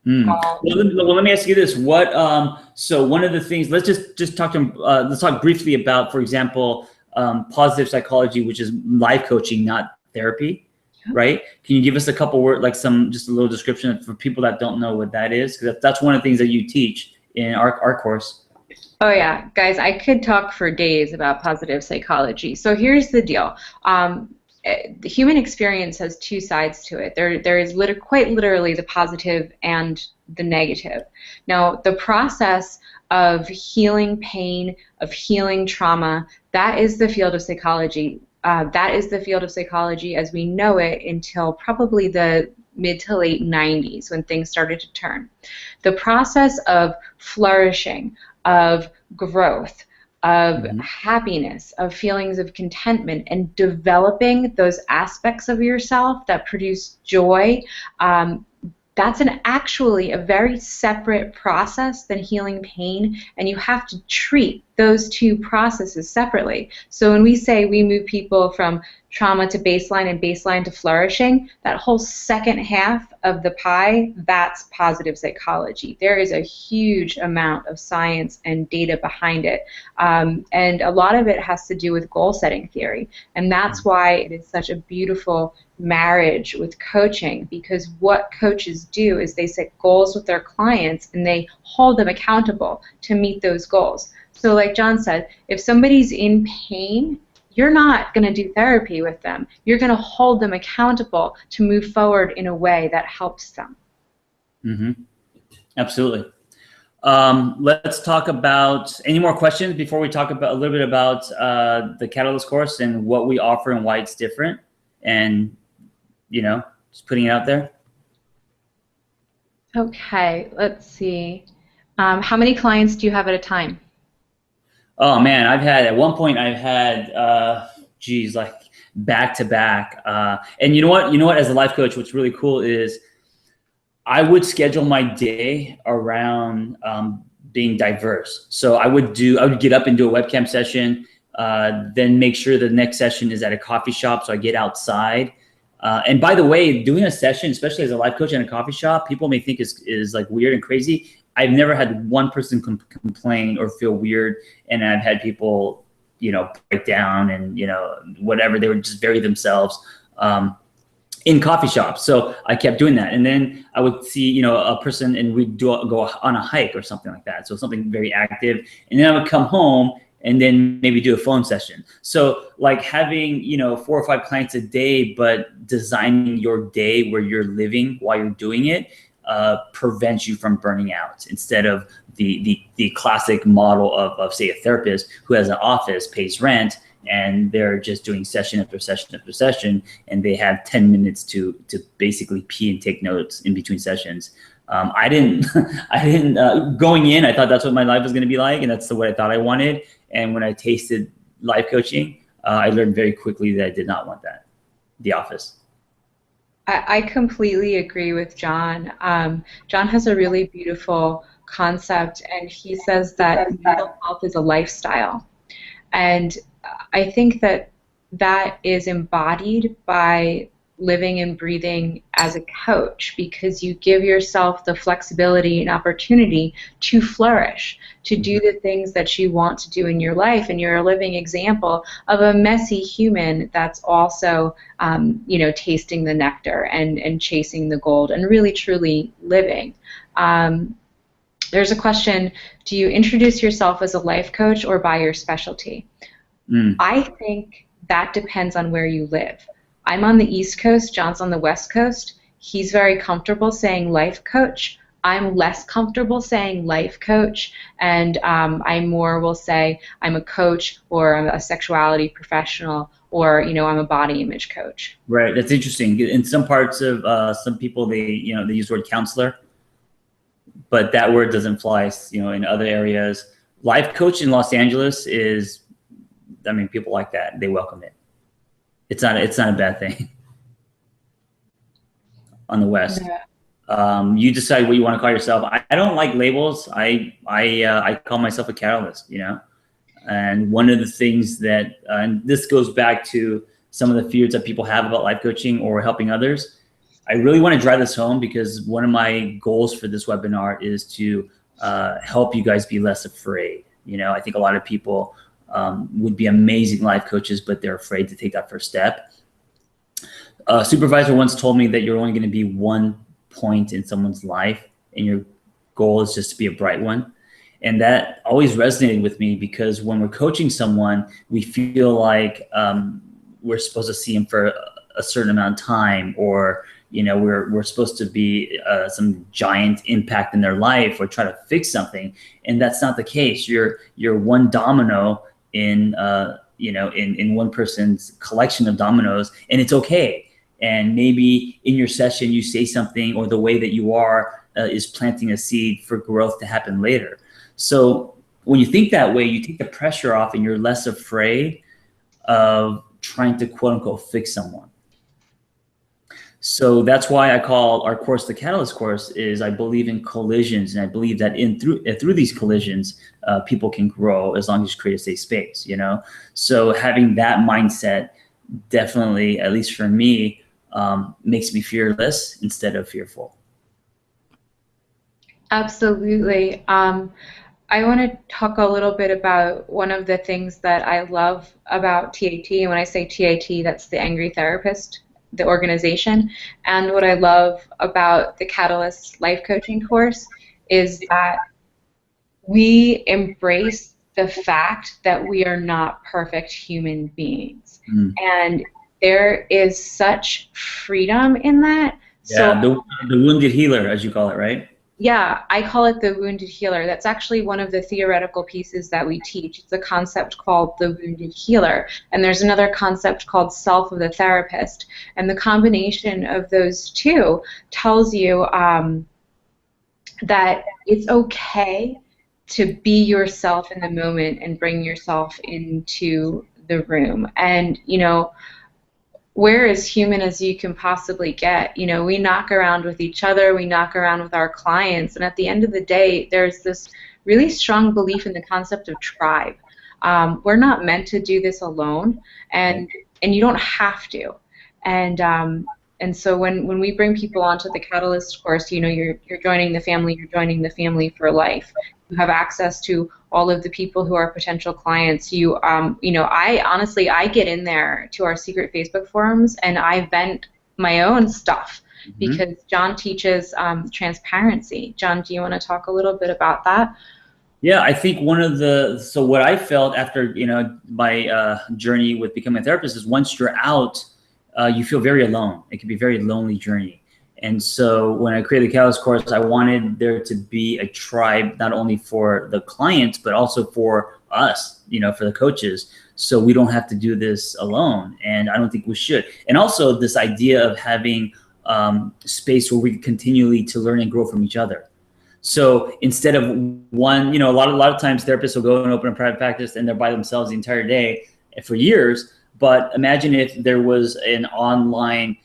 Well, let me ask you this. So one of the things, let's talk briefly about, for example, positive psychology, which is life coaching, not therapy, right? Can you give us a couple words, like just a little description for people that don't know what that is? Because that's one of the things that you teach in our course. Oh yeah, guys, I could talk for days about positive psychology. So here's the deal. The human experience has 2 sides to it. There is quite literally the positive and the negative. Now, the process of healing pain, of healing trauma, that is the field of psychology. That is the field of psychology as we know it until probably the mid to late 90s, when things started to turn. The process of flourishing, of growth, of happiness, of feelings of contentment, and developing those aspects of yourself that produce joy, that's actually a very separate process than healing pain, and you have to treat those two processes separately. So when we say we move people from trauma to baseline and baseline to flourishing, that whole second half of the pie, that's positive psychology. There is a huge amount of science and data behind it. And a lot of it has to do with goal setting theory. And that's why it is such a beautiful marriage with coaching, because what coaches do is they set goals with their clients and they hold them accountable to meet those goals. So like John said, if somebody's in pain, you're not going to do therapy with them. You're going to hold them accountable to move forward in a way that helps them. Mm-hmm. Absolutely. Let's talk about any more questions before we talk about a little bit about the Catalyst course and what we offer and why it's different, and just putting it out there. Okay, let's see. How many clients do you have at a time? Oh man, at one point I've had like back to back. And you know what? As a life coach, what's really cool is I would schedule my day around being diverse. So I would get up and do a webcam session, then make sure the next session is at a coffee shop. So I get outside. And by the way, doing a session, especially as a life coach in a coffee shop, people may think is like weird and crazy. I've never had one person complain or feel weird, and I've had people, break down and whatever. They were just very themselves in coffee shops. So I kept doing that, and then I would see a person, and we'd go on a hike or something like that. So something very active, and then I would come home and then maybe do a phone session. So like having 4 or 5 clients a day, but designing your day where you're living while you're doing it prevents you from burning out, instead of the classic model of say a therapist who has an office, pays rent, and they're just doing session after session after session, and they have 10 minutes to basically pee and take notes in between sessions. I didn't going in, I thought that's what my life was going to be like, and that's what I thought I wanted. And when I tasted life coaching, I learned very quickly that I did not want that, the office. I completely agree with John. John has a really beautiful concept, and he says that mental health is a lifestyle. And I think that is embodied by living and breathing as a coach, because you give yourself the flexibility and opportunity to flourish, to do the things that you want to do in your life. And you're a living example of a messy human that's also tasting the nectar and chasing the gold and really truly living. There's a question: do you introduce yourself as a life coach or by your specialty? I think that depends on where you live. I'm on the East Coast, John's on the West Coast. He's very comfortable saying life coach. I'm less comfortable saying life coach, and I more will say I'm a coach, or I'm a sexuality professional, or I'm a body image coach. Right, that's interesting. In some parts of some people, they use the word counselor, but that word doesn't fly, in other areas. Life coach in Los Angeles is, people like that. They welcome it. It's not a bad thing. On the West, you decide what you want to call yourself. I don't like labels. I call myself a catalyst. And one of the things that, and this goes back to some of the fears that people have about life coaching or helping others. I really want to drive this home, because one of my goals for this webinar is to help you guys be less afraid. I think a lot of people would be amazing life coaches, but they're afraid to take that first step. A supervisor once told me that you're only going to be one point in someone's life, and your goal is just to be a bright one. And that always resonated with me, because when we're coaching someone, we feel like we're supposed to see them for a certain amount of time, or we're supposed to be some giant impact in their life, or try to fix something. And that's not the case. You're one domino in one person's collection of dominoes, and it's okay. And maybe in your session you say something, or the way that you are is planting a seed for growth to happen later. So when you think that way, you take the pressure off, and you're less afraid of trying to quote unquote fix someone. So that's why I call our course the Catalyst course. Is I believe in collisions, and I believe that through these collisions, people can grow as long as you create a safe space. You know, so having that mindset definitely, at least for me, makes me fearless instead of fearful. Absolutely. I want to talk a little bit about one of the things that I love about TAT. And when I say TAT, that's the Angry Therapist, the organization. And what I love about the Catalyst Life Coaching course is that we embrace the fact that we are not perfect human beings. And there is such freedom in that. Yeah, the wounded healer, as you call it, right? Yeah, I call it the wounded healer. That's actually one of the theoretical pieces that we teach. It's a concept called the wounded healer. And there's another concept called self of the therapist. And the combination of those two tells you that it's okay to be yourself in the moment and bring yourself into the room. And, you know, we're as human as you can possibly get. You know, we knock around with each other, we knock around with our clients, and at the end of the day, there's this really strong belief in the concept of tribe. We're not meant to do this alone, and you don't have to. And so when we bring people onto the Catalyst course, you know, you're joining the family, you're joining the family for life. You have access to all of the people who are potential clients. You know, I honestly get in there to our secret Facebook forums and I vent my own stuff because John teaches transparency. John, do you want to talk a little bit about that? Yeah, I think so what I felt after, you know, my journey with becoming a therapist is once you're out, you feel very alone. It can be a very lonely journey. And so when I created the Catalyst course, I wanted there to be a tribe, not only for the clients, but also for us, you know, for the coaches. So we don't have to do this alone. And I don't think we should. And also this idea of having space where we continually to learn and grow from each other. So instead of one, you know, a lot of times therapists will go and open a private practice and they're by themselves the entire day for years. But imagine if there was an online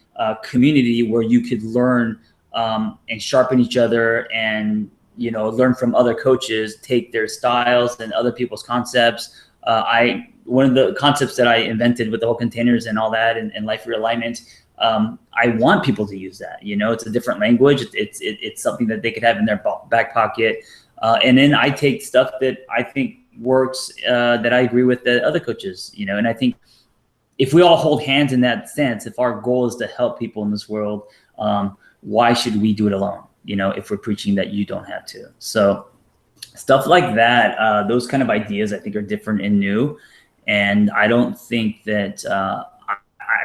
community where you could learn and sharpen each other and, you know, learn from other coaches, take their styles and other people's concepts. One of the concepts that I invented with the whole containers and all that and life realignment, I want people to use that. You know, it's a different language. It's something that they could have in their back pocket. And then I take stuff that I think works that I agree with the other coaches, you know, and I think if we all hold hands in that sense, if our goal is to help people in this world, why should we do it alone? You know, if we're preaching that you don't have to. So stuff like that, those kind of ideas I think are different and new. And I don't think that, I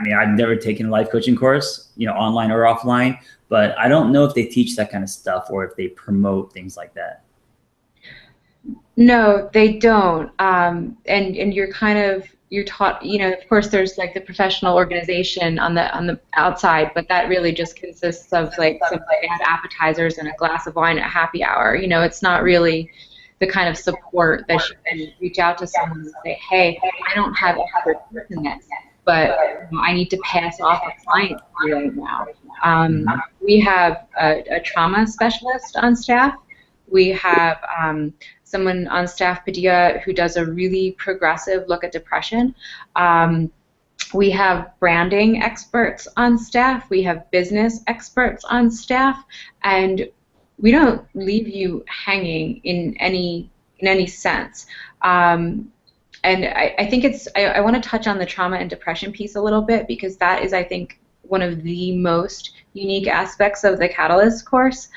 mean, I've never taken a life coaching course, you know, online or offline, but I don't know if they teach that kind of stuff or if they promote things like that. No, they don't. And you're taught, you know, of course there's like the professional organization on the outside, but that really just consists of like some bad appetizers and a glass of wine at happy hour. You know, it's not really the kind of support that you can reach out to someone and say, hey, I don't have expertise in this, but you know, I need to pass off a client to you right now. We have a trauma specialist on staff. We have someone on staff, Padilla, who does a really progressive look at depression. We have branding experts on staff. We have business experts on staff, and we don't leave you hanging in any sense. And I think I want to touch on the trauma and depression piece a little bit because that is, I think, one of the most unique aspects of the Catalyst course.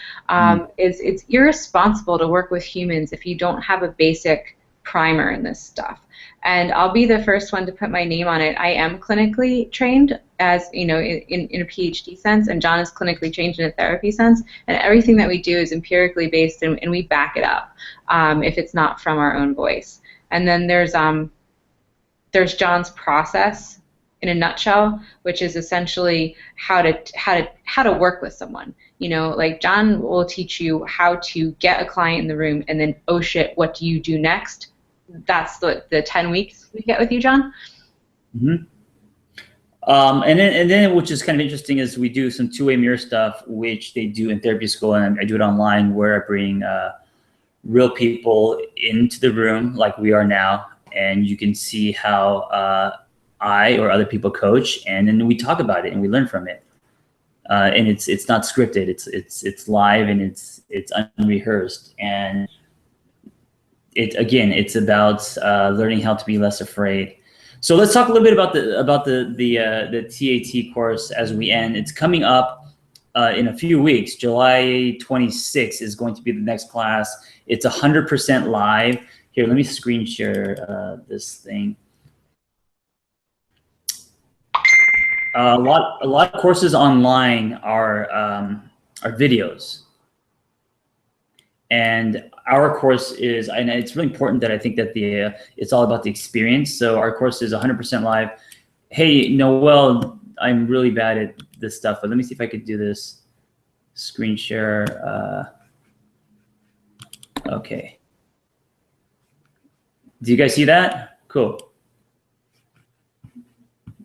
Is it's irresponsible to work with humans if you don't have a basic primer in this stuff. And I'll be the first one to put my name on it. I am clinically trained as, you know, in a PhD sense, and John is clinically trained in a therapy sense, and everything that we do is empirically based, and we back it up if it's not from our own voice. And then there's John's process in a nutshell, which is essentially how to work with someone. You know, like John will teach you how to get a client in the room and then, oh shit, what do you do next? That's the 10 weeks we get with you, John. And then which is kind of interesting is we do some two-way mirror stuff, which they do in therapy school, and I do it online, where I bring real people into the room like we are now, and you can see how I or other people coach, and then we talk about it and we learn from it. And it's not scripted. It's live, and it's unrehearsed, and it's about learning how to be less afraid. So let's talk a little bit about the TAT course as we end. It's coming up in a few weeks. July 26th is going to be the next class. It's 100% live. Here, let me screen share this thing. A lot of courses online are videos, and our course is, and it's really important that I think that it's all about the experience. So our course is 100% live. Hey, Noel, I'm really bad at this stuff, but let me see if I could do this screen share. Okay. Do you guys see that? Cool.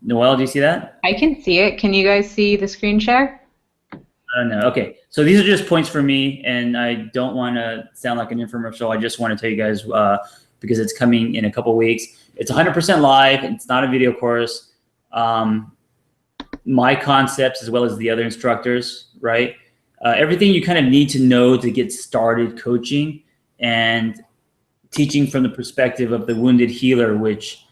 Noel, do you see that? I can see it. Can you guys see the screen share? No. Okay. So these are just points for me, and I don't want to sound like an infomercial. I just want to tell you guys because it's coming in a couple weeks. It's 100% live. It's not a video course. My concepts as well as the other instructors, right? Everything you kind of need to know to get started coaching and teaching from the perspective of the wounded healer, which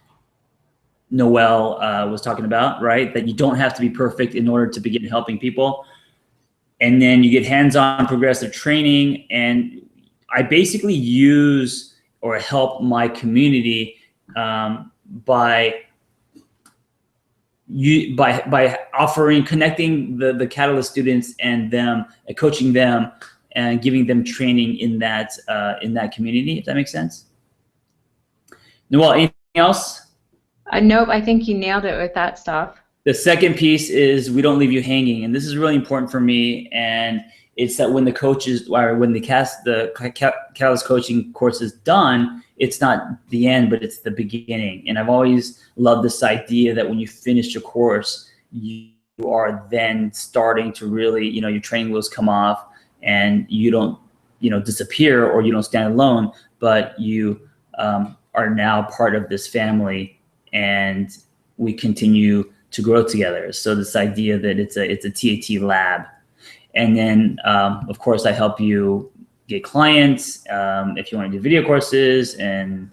Noel was talking about, right? That you don't have to be perfect in order to begin helping people. And then you get hands-on progressive training. And I basically use or help my community by offering, connecting the Catalyst students and them, coaching them and giving them training in that community, if that makes sense. Noel, anything else? Nope, I think you nailed it with that stuff. The second piece is we don't leave you hanging, and this is really important for me. And it's that when the coaches, or when the Catalyst coaching course is done, it's not the end, but it's the beginning. And I've always loved this idea that when you finish your course, you are then starting to really, your training wheels come off, and you don't, disappear, or you don't stand alone, but you are now part of this family, and we continue to grow together. So this idea that it's a TAT lab. And then, of course, I help you get clients if you want to do video courses and,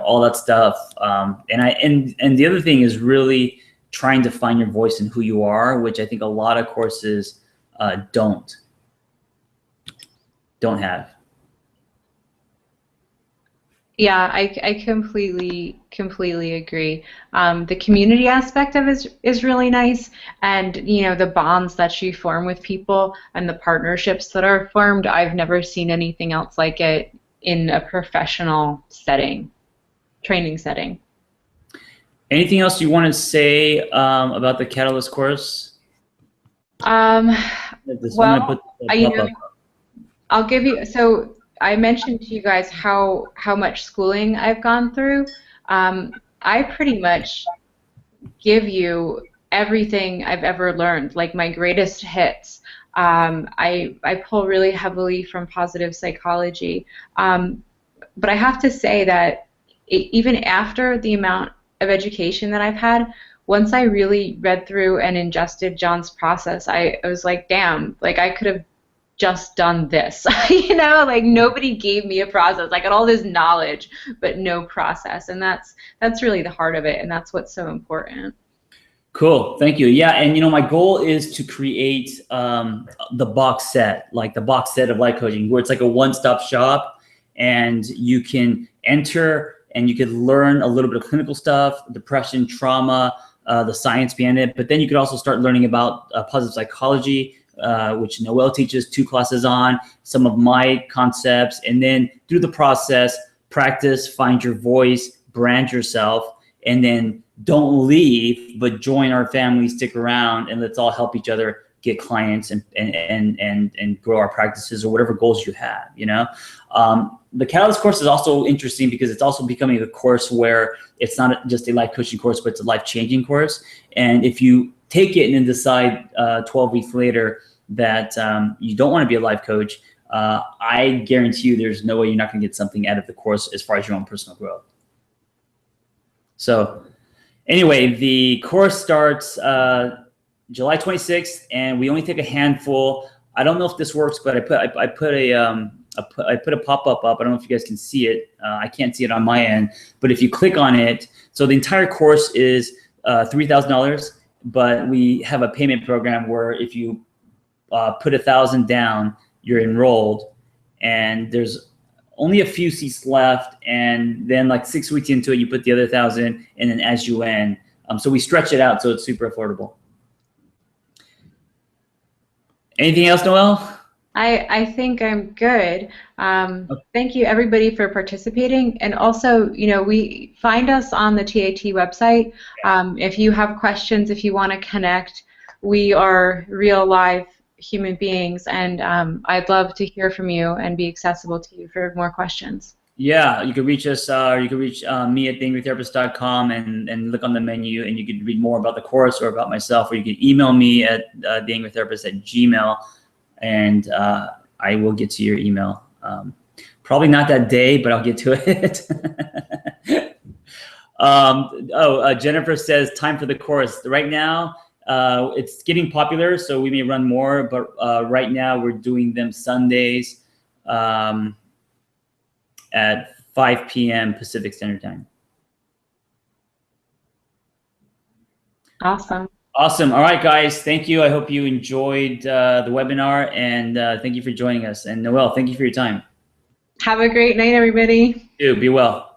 all that stuff. And the other thing is really trying to find your voice and who you are, which I think a lot of courses don't have. Yeah, I completely agree. The community aspect of it is really nice, and the bonds that you form with people and the partnerships that are formed. I've never seen anything else like it in a professional setting, training setting. Anything else you want to say about the Catalyst course? Well, I'll give you. So I mentioned to you guys how much schooling I've gone through. I pretty much give you everything I've ever learned, like my greatest hits. I pull really heavily from positive psychology. But I have to say that even after the amount of education that I've had, once I really read through and ingested John's process, I was like, damn, like I could have just done this. Like nobody gave me a process. I got all this knowledge, but no process. And that's really the heart of it, and that's what's so important. Cool, thank you. Yeah, and my goal is to create the box set, like the box set of life coaching, where it's like a one-stop shop, and you can enter and you can learn a little bit of clinical stuff, depression, trauma, the science behind it, but then you could also start learning about positive psychology, which Noel teaches 2 classes on, some of my concepts, and then through the process, practice, find your voice, brand yourself, and then don't leave, but join our family, stick around, and let's all help each other get clients and grow our practices or whatever goals you have, the Catalyst course is also interesting because it's also becoming a course where it's not just a life coaching course, but it's a life-changing course. And if you take it and then decide 12 weeks later that you don't want to be a life coach, I guarantee you there's no way you're not going to get something out of the course as far as your own personal growth. So anyway, the course starts July 26th, and we only take a handful. I don't know if this works, but I put a pop-up up. I don't know if you guys can see it. I can't see it on my end, but if you click on it, so the entire course is $3,000, but we have a payment program where if you put $1,000 down, you're enrolled, and there's only a few seats left, and then like 6 weeks into it, you put the other $1,000, and then as you end. So we stretch it out so it's super affordable. Anything else, Noelle? I think I'm good. Thank you everybody for participating, and also, you know, we find us on the TAT website. If you have questions, if you want to connect, we are real live human beings, and I'd love to hear from you and be accessible to you for more questions. Yeah, you can reach us, or you can reach me at theangrytherapist.com and look on the menu, and you can read more about the course or about myself, or you can email me at theangrytherapist@gmail.com, and I will get to your email. Probably not that day, but I'll get to it. Jennifer says, time for the course. Right now, it's getting popular, so we may run more, but right now we're doing them Sundays at 5 p.m. Pacific Standard Time. Awesome. Awesome. All right, guys. Thank you. I hope you enjoyed the webinar, and thank you for joining us. And Noelle, thank you for your time. Have a great night, everybody. You too. Be well.